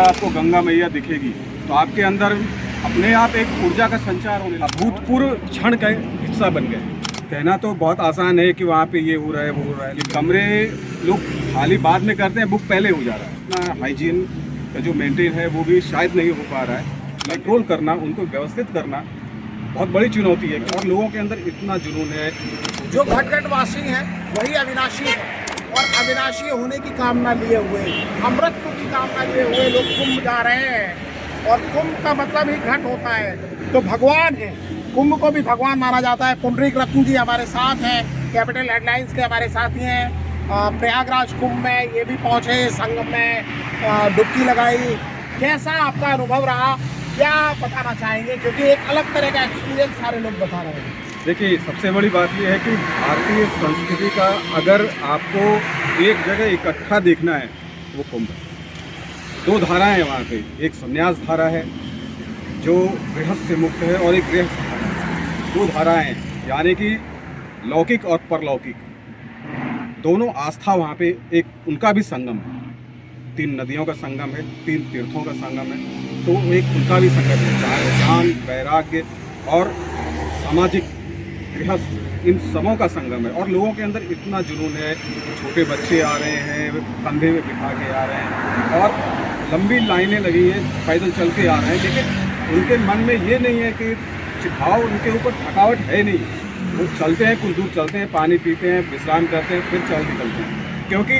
आपको गंगा मैया दिखेगी तो आपके अंदर अपने आप एक ऊर्जा का संचार होने लगा। भूतपूर्व क्षण का हिस्सा बन गए। कहना तो बहुत आसान है कि वहाँ पे ये हो रहा है वो हो रहा है, लेकिन कमरे लोग खाली बाद में करते हैं, बुक पहले हो जा रहा है। अपना हाइजीन का जो मेंटेन है वो भी शायद नहीं हो पा रहा है। कंट्रोल करना, उनको व्यवस्थित करना बहुत बड़ी चुनौती है। और लोगों के अंदर इतना जुनून है। जो घटघटवासी है वही अविनाशी है, और अविनाशी होने की कामना लिए हुए, अमृतत्व की कामना लिए हुए लोग कुंभ जा रहे हैं। और कुंभ का मतलब ही घट होता है, तो भगवान है। कुंभ को भी भगवान माना जाता है। पुंडरीक रत्न जी हमारे साथ हैं, कैपिटल हेडलाइंस के हमारे साथी हैं। प्रयागराज कुंभ में ये भी पहुँचे, संगम में डुबकी लगाई। कैसा आपका अनुभव रहा, क्या बताना चाहेंगे? क्योंकि एक अलग तरह का एक्सपीरियंस सारे लोग बता रहे हैं। देखिए, सबसे बड़ी बात यह है कि भारतीय संस्कृति का अगर आपको एक जगह इकट्ठा देखना है वो कुंभ है। दो धाराएं हैं वहाँ पे, एक संन्यास धारा है जो गृहस्थ से मुक्त है, और एक गृहस्थ धारा है। दो धाराएं हैं, यानी कि लौकिक और परलौकिक दोनों आस्था वहाँ पे एक उनका भी संगम है। 3 नदियों का संगम है, 3 तीर्थों का संगम है, तो एक उनका भी संगम है। ज्ञान, वैराग्य और सामाजिक गृहस्थ, इन सबों का संगम है। और लोगों के अंदर इतना जुनून है। छोटे बच्चे आ रहे हैं, कंधे में बिठा के आ रहे हैं, और लंबी लाइनें लगी हैं, पैदल चल के आ रहे हैं। लेकिन उनके मन में ये नहीं है कि चिढ़ाव, उनके ऊपर थकावट है नहीं। वो चलते हैं, कुछ दूर चलते हैं, पानी पीते हैं, विश्राम करते हैं, फिर चल निकलते हैं। क्योंकि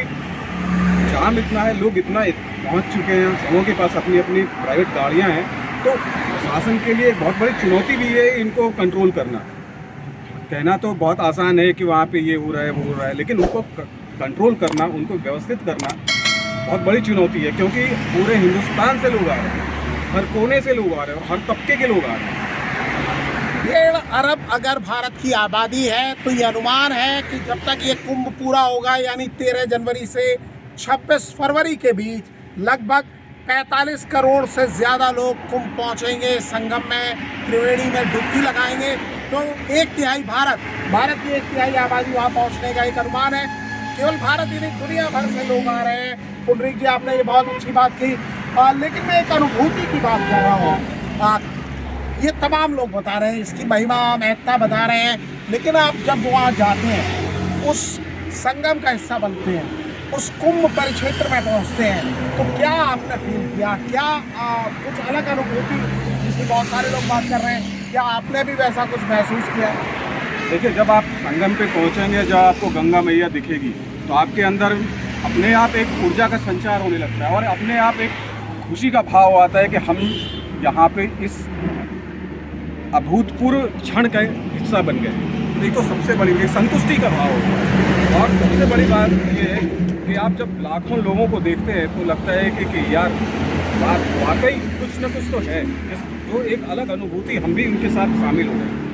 जाम इतना है, लोग इतना पहुँच चुके हैं, सबों के पास अपनी अपनी प्राइवेट गाड़ियाँ हैं, तो प्रशासन के लिए बहुत बड़ी चुनौती भी है इनको कंट्रोल करना। कहना तो बहुत आसान है कि वहाँ पे ये हो रहा है वो हो रहा है, लेकिन उनको कंट्रोल करना, उनको व्यवस्थित करना बहुत बड़ी चुनौती है। क्योंकि पूरे हिंदुस्तान से लोग आ रहे हैं, हर कोने से लोग आ रहे हैं, और हर तबके के लोग आ रहे हैं। 1.5 अरब अगर भारत की आबादी है, तो ये अनुमान है कि जब तक ये कुंभ पूरा होगा, यानी 13 जनवरी से 26 फरवरी के बीच, लगभग 45 करोड़ से ज़्यादा लोग कुंभ पहुँचेंगे। संगम में, त्रिवेणी में डुबकी लगाएंगे, तो 1/3 भारत की 1/3 आबादी वहाँ पहुँचने का एक अनुमान है। केवल भारत ही नहीं, दुनिया भर से लोग आ रहे हैं। पुंडरीक जी, आपने ये बहुत अच्छी बात की, लेकिन मैं एक अनुभूति की बात कर रहा हूँ। ये तमाम लोग बता रहे हैं, इसकी महिमा महत्ता बता रहे हैं, लेकिन आप जब वहाँ जाते हैं, उस संगम का हिस्सा बनते हैं, उस कुंभ परिक्षेत्र में पहुँचते हैं, तो क्या आपने फील किया? क्या कुछ अलग अनुभूति, जिसकी बहुत सारे लोग बात कर रहे हैं, क्या आपने भी वैसा कुछ महसूस किया? देखिए, जब आप संगम पे पहुँचेंगे, जब आपको गंगा मैया दिखेगी, तो आपके अंदर अपने आप एक ऊर्जा का संचार होने लगता है, और अपने आप एक खुशी का भाव आता है कि हम यहाँ पे इस अभूतपूर्व क्षण का हिस्सा बन गए। एक तो सबसे बड़ी एक संतुष्टि का भाव होता है। और सबसे बड़ी बात ये है कि आप जब लाखों लोगों को देखते हैं तो लगता है कि यार, बात वाकई कुछ न कुछ तो है, जो एक अलग अनुभूति हम भी उनके साथ शामिल हो रहे हैं,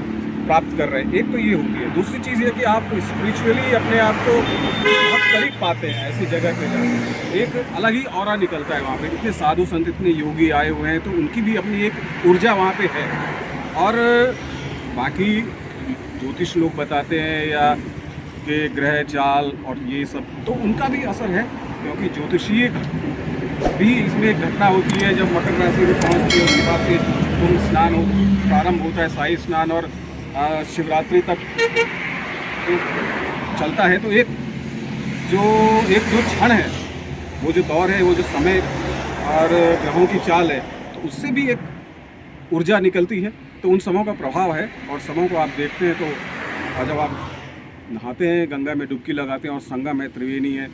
प्राप्त कर रहे हैं। एक तो ये होती है। दूसरी चीज़ ये कि आप स्पिरिचुअली अपने आप को बहुत करीब पाते हैं ऐसी जगह पे जाकर। एक अलग ही ऑरा निकलता है वहाँ पे। इतने साधु संत, इतने योगी आए हुए हैं, तो उनकी भी अपनी एक ऊर्जा वहाँ पे है। और बाकी ज्योतिष लोग बताते हैं या कि ग्रह चाल और ये सब, तो उनका भी असर है। क्योंकि ज्योतिषीय भी इसमें एक घटना होती है, जब मकर राशि में पहुँचती है, उसके बाद से कुंभ स्नान प्रारंभ होता है, शाही स्नान, और शिवरात्रि तक तो चलता है। तो एक जो क्षण है, वो जो दौर है, वो जो समय और ग्रहों की चाल है, तो उससे भी एक ऊर्जा निकलती है। तो उन समों का प्रभाव है, और समों को आप देखते हैं तो जब आप नहाते हैं, गंगा में डुबकी लगाते हैं, और संगम है, त्रिवेणी है,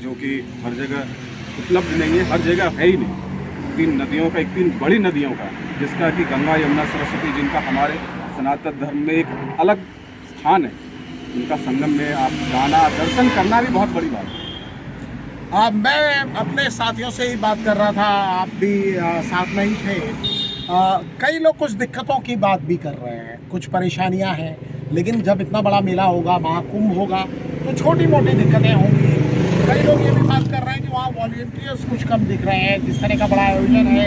जो कि हर जगह उपलब्ध नहीं है, हर जगह है ही नहीं। 3 नदियों का, 3 बड़ी नदियों का, जिसका कि गंगा, यमुना, सरस्वती, जिनका हमारे सनातन धर्म में एक अलग स्थान है, उनका संगम में आप जाना, दर्शन करना भी बहुत बड़ी बात है। मैं अपने साथियों से ही बात कर रहा था, आप भी साथ में ही थे। कई लोग कुछ दिक्कतों की बात भी कर रहे हैं, कुछ परेशानियां हैं, लेकिन जब इतना बड़ा मेला होगा, महाकुंभ होगा, तो छोटी मोटी दिक्कतें होंगी। कई लोग ये भी बात कर रहे हैं कि वहाँ वॉलंटियर्स कुछ कम दिख रहे हैं, जिस तरह का बड़ा आयोजन है।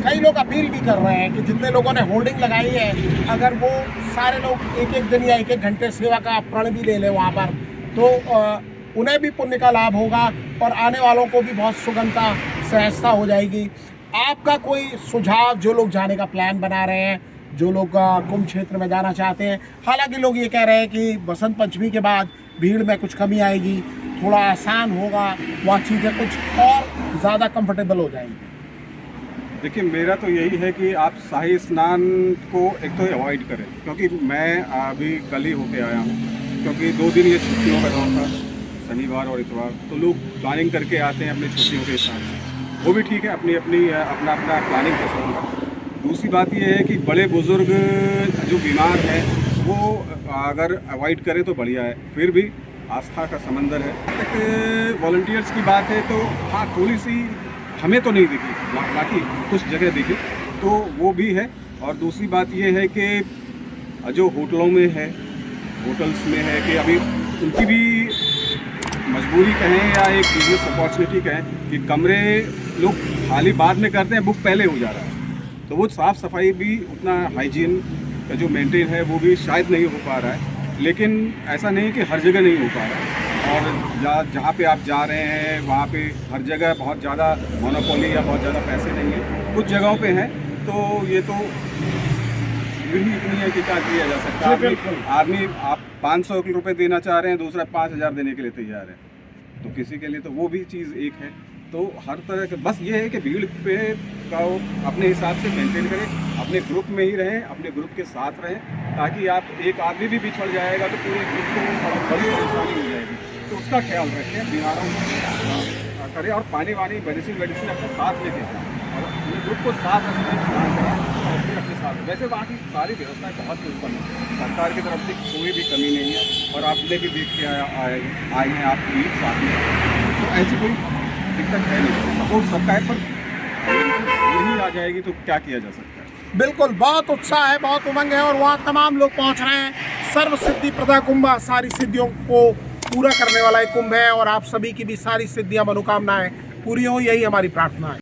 कई लोग अपील भी कर रहे हैं कि जितने लोगों ने होर्डिंग लगाई है, अगर वो सारे लोग एक दिन या एक घंटे सेवा का प्रण भी ले लें वहाँ पर, तो उन्हें भी पुण्य का लाभ होगा और आने वालों को भी बहुत सुगमता सहजता हो जाएगी। आपका कोई सुझाव, जो लोग जाने का प्लान बना रहे हैं, जो लोग कुंभ क्षेत्र में जाना चाहते हैं, हालांकि लोग ये कह रहे हैं कि बसंत पंचमी के बाद भीड़ में कुछ कमी आएगी, थोड़ा आसान होगा, वह चीज़ें कुछ और ज़्यादा कंफर्टेबल हो जाएंगी। देखिए, मेरा तो यही है कि आप शाही स्नान को एक तो अवॉइड करें, क्योंकि मैं अभी कल ही होके आया हूँ, क्योंकि 2 दिन ये छुट्टियों का दौर था, शनिवार और इतवार, तो लोग प्लानिंग करके आते हैं अपनी छुट्टियों के हिसाब से। वो भी ठीक है, अपनी अपनी अपना अपना प्लानिंग कर सकते हैं। दूसरी बात ये है कि बड़े बुज़ुर्ग जो बीमार हैं वो अगर अवॉइड करें तो बढ़िया है, फिर भी आस्था का समंदर है। तक वॉलंटियर्स की बात है तो हाँ, थोड़ी सी हमें तो नहीं दिखी, बाकी कुछ जगह दिखी, तो वो भी है। और दूसरी बात ये है कि जो होटलों में है, होटल्स में है कि अभी उनकी भी मजबूरी कहें या एक बिजनेस अपॉर्चुनिटी कहें कि कमरे लोग खाली बाद में करते हैं, बुक पहले हो जा रहा है, तो वो साफ़ सफाई भी उतना हाइजीन का जो मेंटेन है वो भी शायद नहीं हो पा रहा है। लेकिन ऐसा नहीं कि हर जगह नहीं हो पा रहा है, और जहाँ पे आप जा रहे हैं वहाँ पे हर जगह बहुत ज़्यादा मोनोपोली या बहुत ज़्यादा पैसे नहीं है, कुछ जगहों पे हैं। तो ये तो भीड़ ही इतनी है कि क्या किया जा सकता है। आदमी आप 500 रुपये देना चाह रहे हैं, दूसरा 5000 देने के लिए तैयार है, तो किसी के लिए तो वो भी चीज़ एक है। तो हर तरह के बस ये है कि भीड़ पे का अपने हिसाब से मेंटेन करें, अपने ग्रुप में ही रहें, अपने ग्रुप के साथ रहें, ताकि आप एक आदमी भी बिछड़ जाएगा तो पूरे ग्रुप को बड़ी परेशानी हो जाएगी। तो उसका ख्याल रखें, बीमारों को करें, और पानी वानी मेडिसिन अपने साथ लेके जाएं, और अपने ग्रुप को साथ रखने स्नान करें और फिर अपने साथ। वैसे बाकी सारी व्यवस्थाएँ बहुत ही उत्तम है, सरकार की तरफ से कोई भी कमी नहीं है, और आपने भी देख के आए हैं आप भी साथ में, तो ऐसी कोई दिक्कत है नहीं। सपोर्ट सबका है, पर यही आ जाएगी तो क्या किया जा सकता है। बिल्कुल, बहुत उत्साह है, बहुत उमंग है, और वहाँ तमाम लोग पहुँच रहे हैं। सर्व सिद्धि प्रदा कुंभ सारी सिद्धियों को पूरा करने वाला एक कुंभ है, और आप सभी की भी सारी सिद्धियाँ, मनोकामनाएं पूरी हो, यही हमारी प्रार्थना है।